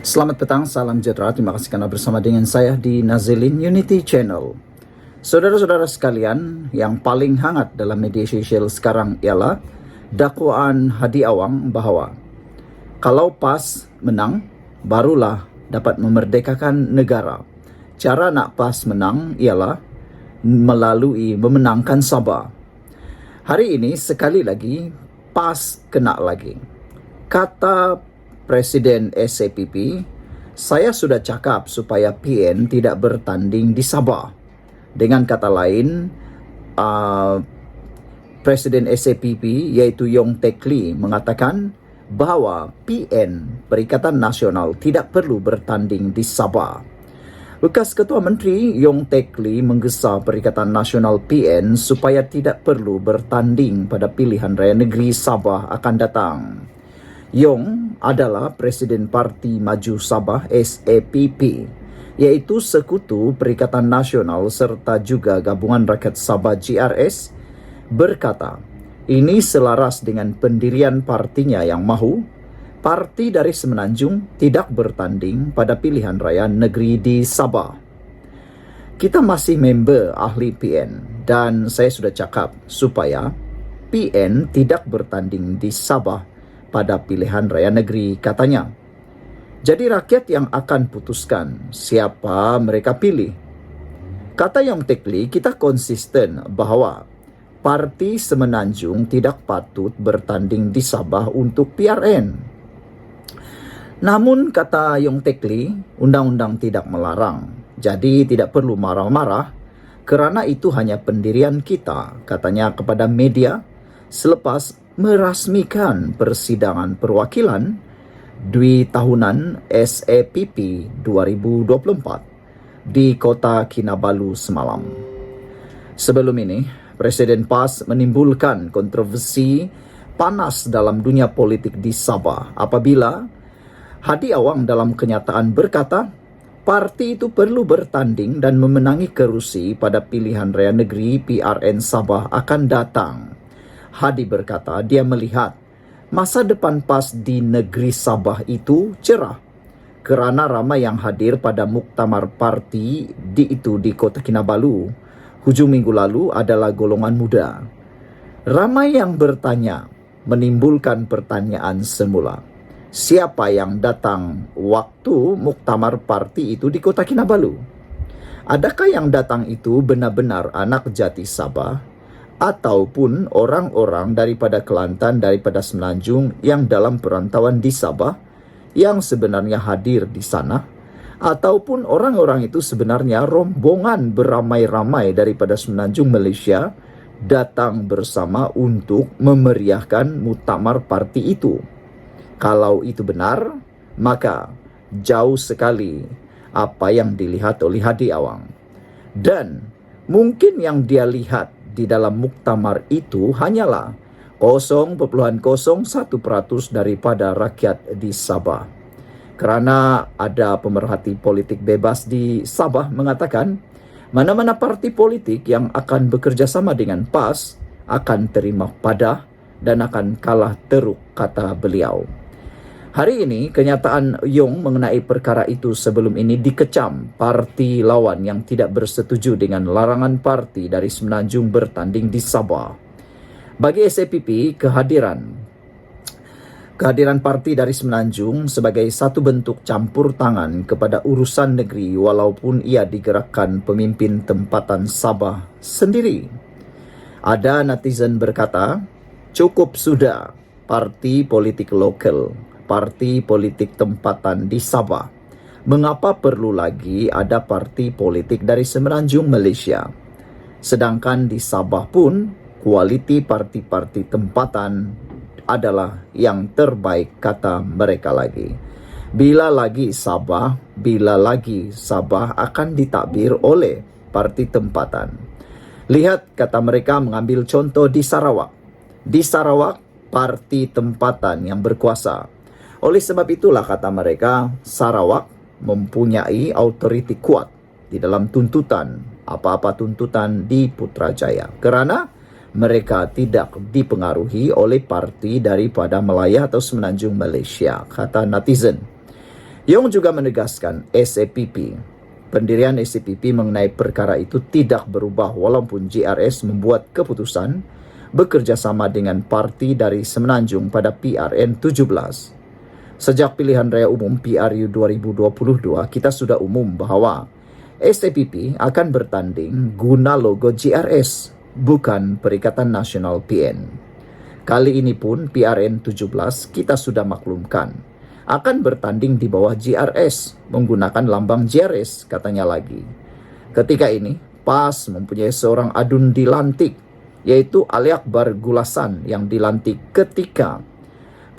Selamat petang, salam sejahtera. Terima kasih karena bersama dengan saya di Nazilin Unity Channel. Saudara-saudara sekalian, yang paling hangat dalam media sosial sekarang ialah dakwaan Hadi Awang bahwa kalau PAS menang, barulah dapat memerdekakan negara. Cara nak PAS menang ialah melalui memenangkan Sabah. Hari ini sekali lagi PAS kena lagi. Kata Presiden SAPP, saya sudah cakap supaya PN tidak bertanding di Sabah. Dengan kata lain, Presiden SAPP yaitu Yong Teck Lee mengatakan bahawa PN, Perikatan Nasional, tidak perlu bertanding di Sabah. Bekas Ketua Menteri Yong Teck Lee menggesa Perikatan Nasional PN supaya tidak perlu bertanding pada pilihan raya negeri Sabah akan datang. Yong adalah Presiden Parti Maju Sabah SAPP, iaitu sekutu Perikatan Nasional serta juga Gabungan Rakyat Sabah GRS, berkata ini selaras dengan pendirian partinya yang mahu parti dari Semenanjung tidak bertanding pada pilihan raya negeri di Sabah. Kita masih member ahli PN dan saya sudah cakap supaya PN tidak bertanding di Sabah pada pilihan raya negeri, katanya. Jadi rakyat yang akan putuskan siapa mereka pilih. Kata Yong Teck Lee, kita konsisten bahawa Parti Semenanjung tidak patut bertanding di Sabah untuk PRN. Namun, kata Yong Teck Lee, undang-undang tidak melarang. Jadi tidak perlu marah-marah kerana itu hanya pendirian kita, katanya kepada media selepas merasmikan persidangan perwakilan Dwi Tahunan SAPP 2024 di Kota Kinabalu semalam. Sebelum ini, Presiden PAS menimbulkan kontroversi panas dalam dunia politik di Sabah apabila Hadi Awang dalam kenyataan berkata parti itu perlu bertanding dan memenangi kerusi pada pilihan raya negeri PRN Sabah akan datang. Hadi berkata dia melihat masa depan PAS di negeri Sabah itu cerah kerana ramai yang hadir pada muktamar parti di Kota Kinabalu hujung minggu lalu adalah golongan muda. Ramai yang bertanya menimbulkan pertanyaan semula. Siapa yang datang waktu muktamar parti itu di Kota Kinabalu? Adakah yang datang itu benar-benar anak jati Sabah ataupun orang-orang daripada Kelantan, daripada Semenanjung yang dalam perantauan di Sabah yang sebenarnya hadir di sana, ataupun orang-orang itu sebenarnya rombongan beramai-ramai daripada Semenanjung Malaysia datang bersama untuk memeriahkan muktamar parti itu. Kalau itu benar, maka jauh sekali apa yang dilihat oleh Hadi Awang. Dan mungkin yang dia lihat di dalam muktamar itu hanyalah 0,01% daripada rakyat di Sabah. Kerana ada pemerhati politik bebas di Sabah mengatakan mana-mana parti politik yang akan bekerjasama dengan PAS akan terima padah dan akan kalah teruk, kata beliau. Hari ini, kenyataan Yong mengenai perkara itu sebelum ini dikecam parti lawan yang tidak bersetuju dengan larangan parti dari Semenanjung bertanding di Sabah. Bagi SAPP, kehadiran parti dari Semenanjung sebagai satu bentuk campur tangan kepada urusan negeri walaupun ia digerakkan pemimpin tempatan Sabah sendiri. Ada netizen berkata, cukup sudah parti politik lokal, parti politik tempatan di Sabah. Mengapa perlu lagi ada parti politik dari Semenanjung Malaysia? Sedangkan di Sabah pun, kualiti parti-parti tempatan adalah yang terbaik, kata mereka lagi. Bila lagi Sabah akan ditakbir oleh parti tempatan. Lihat, kata mereka, mengambil contoh di Sarawak. Di Sarawak, parti tempatan yang berkuasa. Oleh sebab itulah, kata mereka, Sarawak mempunyai autoriti kuat di dalam tuntutan, apa-apa tuntutan di Putrajaya. Kerana mereka tidak dipengaruhi oleh parti daripada Melaya atau Semenanjung Malaysia, kata netizen. Yong juga menegaskan pendirian SAPP mengenai perkara itu tidak berubah walaupun GRS membuat keputusan bekerjasama dengan parti dari Semenanjung pada PRN 17. Sejak pilihan raya umum PRU 2022, kita sudah umum bahwa SAPP akan bertanding guna logo GRS, bukan Perikatan Nasional PN. Kali ini pun PRN 17 kita sudah maklumkan akan bertanding di bawah GRS menggunakan lambang GRS, katanya lagi. Ketika ini, PAS mempunyai seorang adun dilantik, yaitu Ali Akbar Gulasan yang dilantik ketika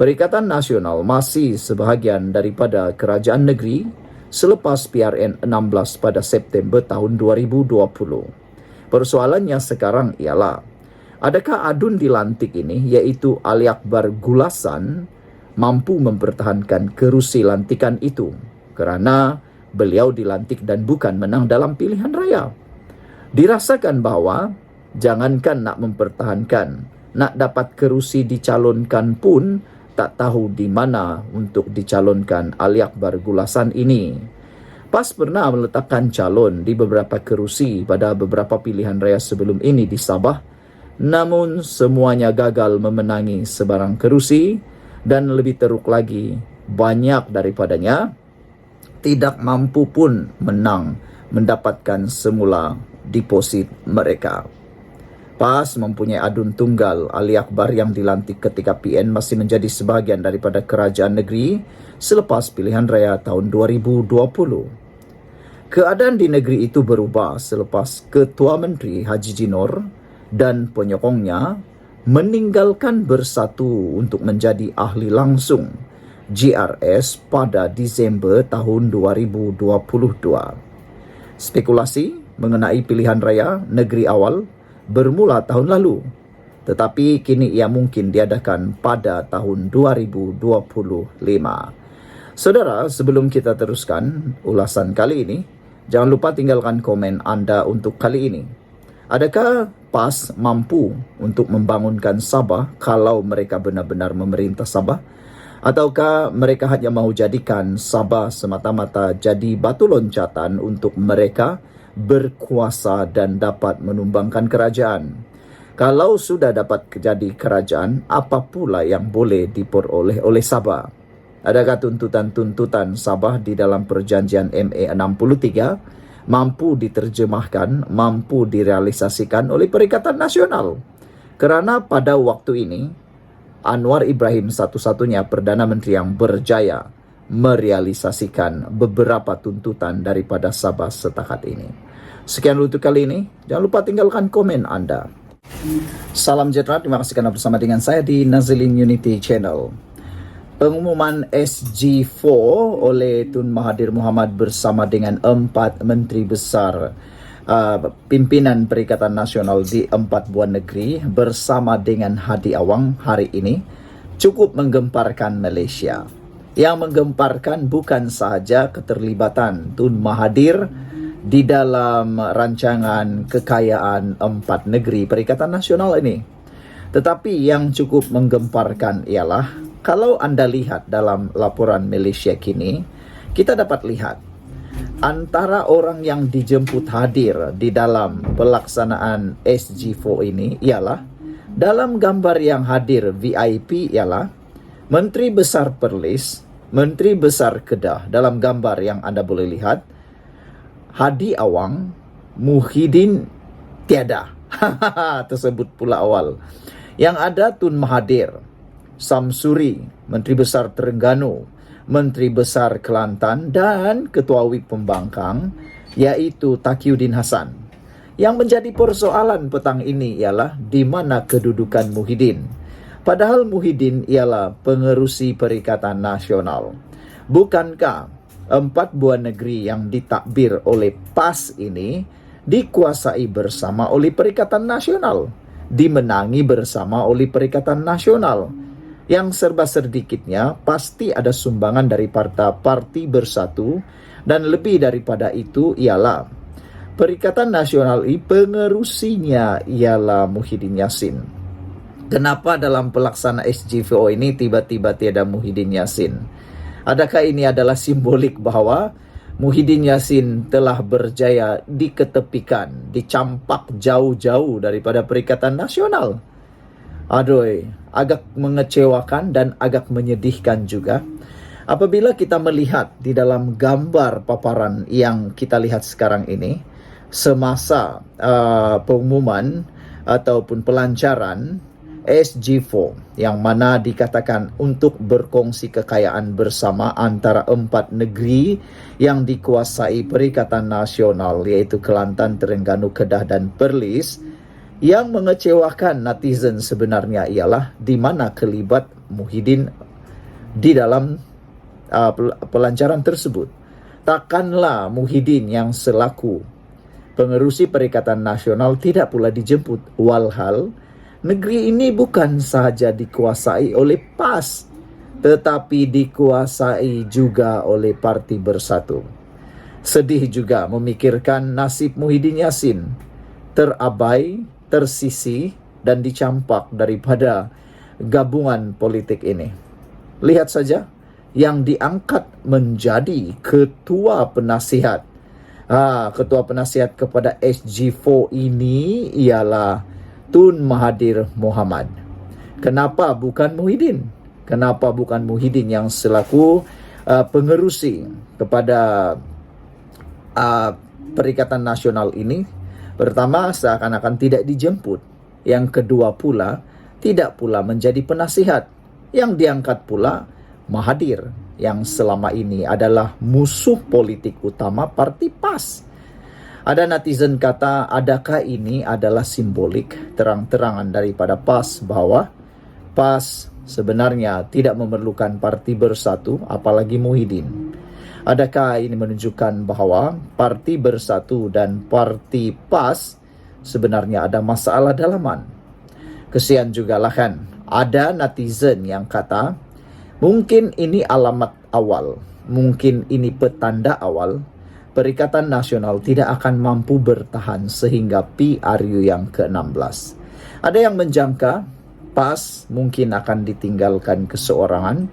Perikatan Nasional masih sebahagian daripada kerajaan negeri selepas PRN 16 pada September tahun 2020. Persoalannya sekarang ialah, adakah adun dilantik ini, yaitu Ali Akbar Gulasan, mampu mempertahankan kerusi lantikan itu? Kerana beliau dilantik dan bukan menang dalam pilihan raya. Dirasakan bahwa jangankan nak mempertahankan, nak dapat kerusi dicalonkan pun tak tahu di mana untuk dicalonkan Ali Akbar Gulasan ini. PAS pernah meletakkan calon di beberapa kerusi pada beberapa pilihan raya sebelum ini di Sabah, namun semuanya gagal memenangi sebarang kerusi dan lebih teruk lagi, banyak daripadanya tidak mampu pun menang mendapatkan semula deposit mereka. PAS mempunyai adun tunggal Ali Akbar yang dilantik ketika PN masih menjadi sebahagian daripada kerajaan negeri selepas pilihan raya tahun 2020. Keadaan di negeri itu berubah selepas Ketua Menteri Haji Jinor dan penyokongnya meninggalkan Bersatu untuk menjadi ahli langsung GRS pada Disember tahun 2022. Spekulasi mengenai pilihan raya negeri awal bermula tahun lalu, tetapi kini ia mungkin diadakan pada tahun 2025. Saudara, sebelum kita teruskan ulasan kali ini, jangan lupa tinggalkan komen anda untuk kali ini. Adakah PAS mampu untuk membangunkan Sabah kalau mereka benar-benar memerintah Sabah? Ataukah mereka hanya mahu jadikan Sabah semata-mata jadi batu loncatan untuk mereka berkuasa dan dapat menumbangkan kerajaan? Kalau sudah dapat jadi kerajaan, apa pula yang boleh diperoleh oleh Sabah? Adakah tuntutan-tuntutan Sabah di dalam perjanjian MA 63 mampu diterjemahkan, mampu direalisasikan oleh Perikatan Nasional? Kerana pada waktu ini, Anwar Ibrahim satu-satunya Perdana Menteri yang berjaya merealisasikan beberapa tuntutan daripada Sabah setakat ini. Sekian untuk kali ini. Jangan lupa tinggalkan komen anda. Salam sejahtera, terima kasih kerana bersama dengan saya di Nazilin Unity Channel. Pengumuman SG4 oleh Tun Mahathir Mohamad bersama dengan 4 menteri besar pimpinan Perikatan Nasional di 4 buah negeri bersama dengan Hadi Awang hari ini cukup menggemparkan Malaysia. Yang menggemparkan bukan sahaja keterlibatan Tun Mahathir di dalam rancangan kekayaan 4 negeri Perikatan Nasional ini, tetapi yang cukup menggemparkan ialah kalau anda lihat dalam laporan Malaysia kini, kita dapat lihat antara orang yang dijemput hadir di dalam pelaksanaan SG4 ini ialah, dalam gambar yang hadir VIP ialah Menteri Besar Perlis, Menteri Besar Kedah dalam gambar yang anda boleh lihat, Hadi Awang, Muhyiddin tiada. Tersebut pula awal. Yang ada Tun Mahathir, Samsuri, Menteri Besar Terengganu, Menteri Besar Kelantan dan Ketua Whip Pembangkang, iaitu Taqiyuddin Hassan. Yang menjadi persoalan petang ini ialah di mana kedudukan Muhyiddin. Padahal Muhyiddin ialah pengerusi Perikatan Nasional. Bukankah 4 buah negeri yang ditakbir oleh PAS ini dikuasai bersama oleh Perikatan Nasional, dimenangi bersama oleh Perikatan Nasional? Yang serba sedikitnya pasti ada sumbangan dari parti Bersatu, dan lebih daripada itu ialah Perikatan Nasional ini pengerusinya ialah Muhyiddin Yassin. Kenapa dalam pelaksana SG4 ini tiba-tiba tiada Muhyiddin Yassin? Adakah ini adalah simbolik bahwa Muhyiddin Yassin telah berjaya diketepikan, dicampak jauh-jauh daripada Perikatan Nasional? Aduh, agak mengecewakan dan agak menyedihkan juga apabila kita melihat di dalam gambar paparan yang kita lihat sekarang ini, semasa pengumuman ataupun pelancaran SG4 yang mana dikatakan untuk berkongsi kekayaan bersama antara 4 negeri yang dikuasai Perikatan Nasional, yaitu Kelantan, Terengganu, Kedah dan Perlis. Yang mengecewakan netizen sebenarnya ialah di mana kelibat Muhyiddin di dalam pelancaran tersebut. Takkanlah Muhyiddin yang selaku pengerusi Perikatan Nasional tidak pula dijemput, walhal negeri ini bukan sahaja dikuasai oleh PAS, tetapi dikuasai juga oleh Parti Bersatu. Sedih juga memikirkan nasib Muhyiddin Yassin, terabai, tersisih, dan dicampak daripada gabungan politik ini. Lihat saja, yang diangkat menjadi ketua penasihat. Ketua penasihat kepada SG4 ini ialah Tun Mahathir Mohamad. Kenapa bukan Muhyiddin? Kenapa bukan Muhyiddin yang selaku pengerusi kepada Perikatan Nasional ini? Pertama, seakan-akan tidak dijemput. Yang kedua pula, tidak pula menjadi penasihat. Yang diangkat pula Mahathir, yang selama ini adalah musuh politik utama Parti PAS. Ada netizen kata, adakah ini adalah simbolik terang-terangan daripada PAS bahwa PAS sebenarnya tidak memerlukan Parti Bersatu, apalagi Muhyiddin. Adakah ini menunjukkan bahwa Parti Bersatu dan Parti PAS sebenarnya ada masalah dalaman? Kesian juga lah kan, ada netizen yang kata, mungkin ini alamat awal, mungkin ini petanda awal Perikatan Nasional tidak akan mampu bertahan sehingga PRU yang ke-16. Ada yang menjangka PAS mungkin akan ditinggalkan keseorangan.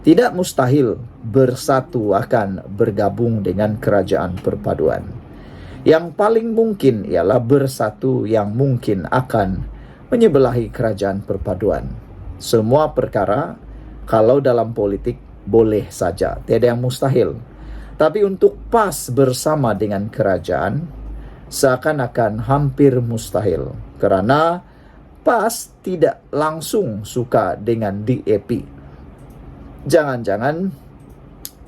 Tidak mustahil Bersatu akan bergabung dengan Kerajaan Perpaduan. Yang paling mungkin ialah Bersatu yang mungkin akan menyebelahi Kerajaan Perpaduan. Semua perkara kalau dalam politik boleh saja, tiada yang mustahil. Tapi untuk PAS bersama dengan kerajaan seakan-akan hampir mustahil, kerana PAS tidak langsung suka dengan DAP. Jangan-jangan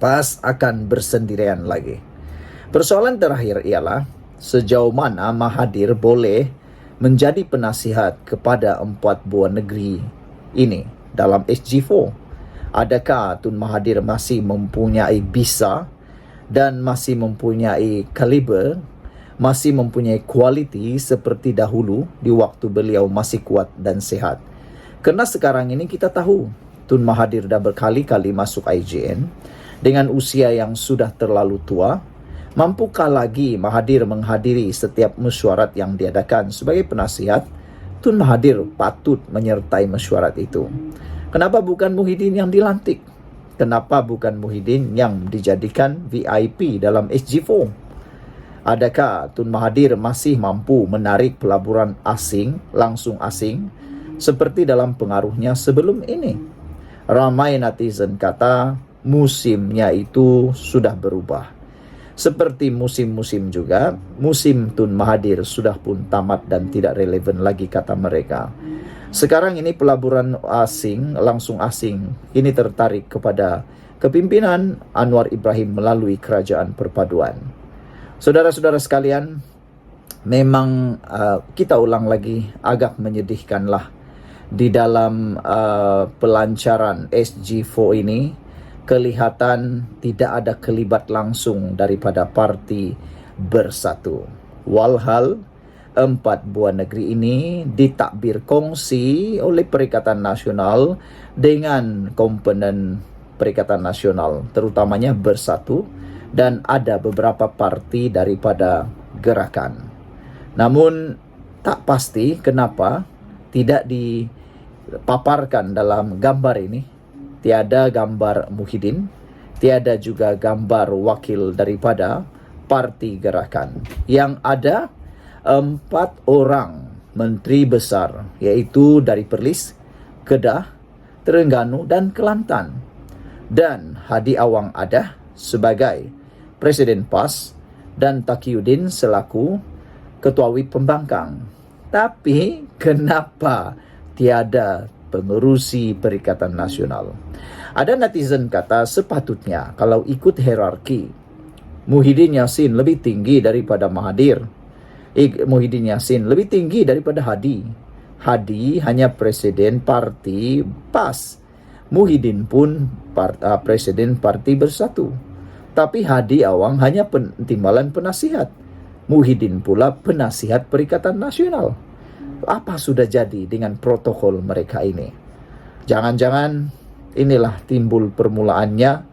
PAS akan bersendirian lagi. Persoalan terakhir ialah sejauh mana Mahathir boleh menjadi penasihat kepada 4 buah negeri ini dalam SG4. Adakah Tun Mahathir masih mempunyai bisa dan masih mempunyai kaliber, masih mempunyai kualiti seperti dahulu di waktu beliau masih kuat dan sehat? Kerana sekarang ini kita tahu Tun Mahathir dah berkali-kali masuk IJN dengan usia yang sudah terlalu tua. Mampukah lagi Mahathir menghadiri setiap mesyuarat yang diadakan sebagai penasihat? Tun Mahathir patut menyertai mesyuarat itu. Kenapa bukan Muhyiddin yang dilantik? Kenapa bukan Muhyiddin yang dijadikan VIP dalam SG4? Adakah Tun Mahathir masih mampu menarik pelaburan asing, langsung asing, seperti dalam pengaruhnya sebelum ini? Ramai netizen kata musimnya itu sudah berubah. Seperti musim-musim juga, musim Tun Mahathir sudah pun tamat dan tidak relevan lagi, kata mereka. Sekarang ini pelaburan asing, langsung asing, ini tertarik kepada kepimpinan Anwar Ibrahim melalui Kerajaan Perpaduan. Saudara-saudara sekalian, memang kita ulang lagi, agak menyedihkanlah di dalam pelancaran SG4 ini kelihatan tidak ada kelibat langsung daripada Parti Bersatu. Walhal 4 buah negeri ini ditakbir kongsi oleh Perikatan Nasional dengan komponen Perikatan Nasional, terutamanya Bersatu, dan ada beberapa parti daripada gerakan. Namun tak pasti kenapa tidak dipaparkan dalam gambar ini. Tiada gambar Muhyiddin, Tiada juga gambar wakil daripada Parti Gerakan. Yang ada 4 orang menteri besar, yaitu dari Perlis, Kedah, Terengganu dan Kelantan. Dan Hadi Awang ada sebagai Presiden PAS dan Taqiyuddin selaku Ketua WIP Pembangkang. Tapi kenapa tiada pengerusi Perikatan Nasional? Ada netizen kata sepatutnya kalau ikut hierarki, Muhyiddin Yassin lebih tinggi daripada Mahathir. Muhyiddin Yassin lebih tinggi daripada Hadi. Hadi hanya presiden parti PAS. Muhyiddin pun presiden Parti Bersatu. Tapi Hadi Awang hanya timbalan penasihat. Muhyiddin pula penasihat Perikatan Nasional. Apa sudah jadi dengan protokol mereka ini? Jangan-jangan inilah timbul permulaannya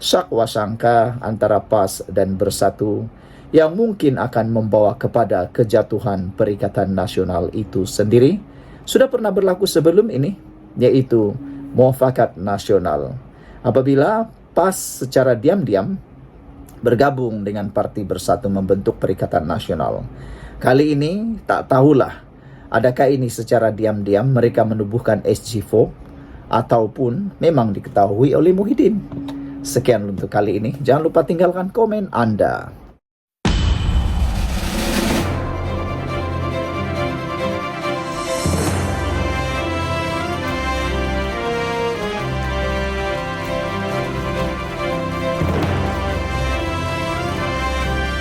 sakwa sangka antara PAS dan Bersatu yang mungkin akan membawa kepada kejatuhan Perikatan Nasional itu sendiri. Sudah pernah berlaku sebelum ini, yaitu Muafakat Nasional. Apabila PAS secara diam-diam bergabung dengan Parti Bersatu membentuk Perikatan Nasional. Kali ini tak tahulah, adakah ini secara diam-diam mereka menubuhkan SG4 ataupun memang diketahui oleh Muhyiddin. Sekian untuk kali ini. Jangan lupa tinggalkan komen Anda.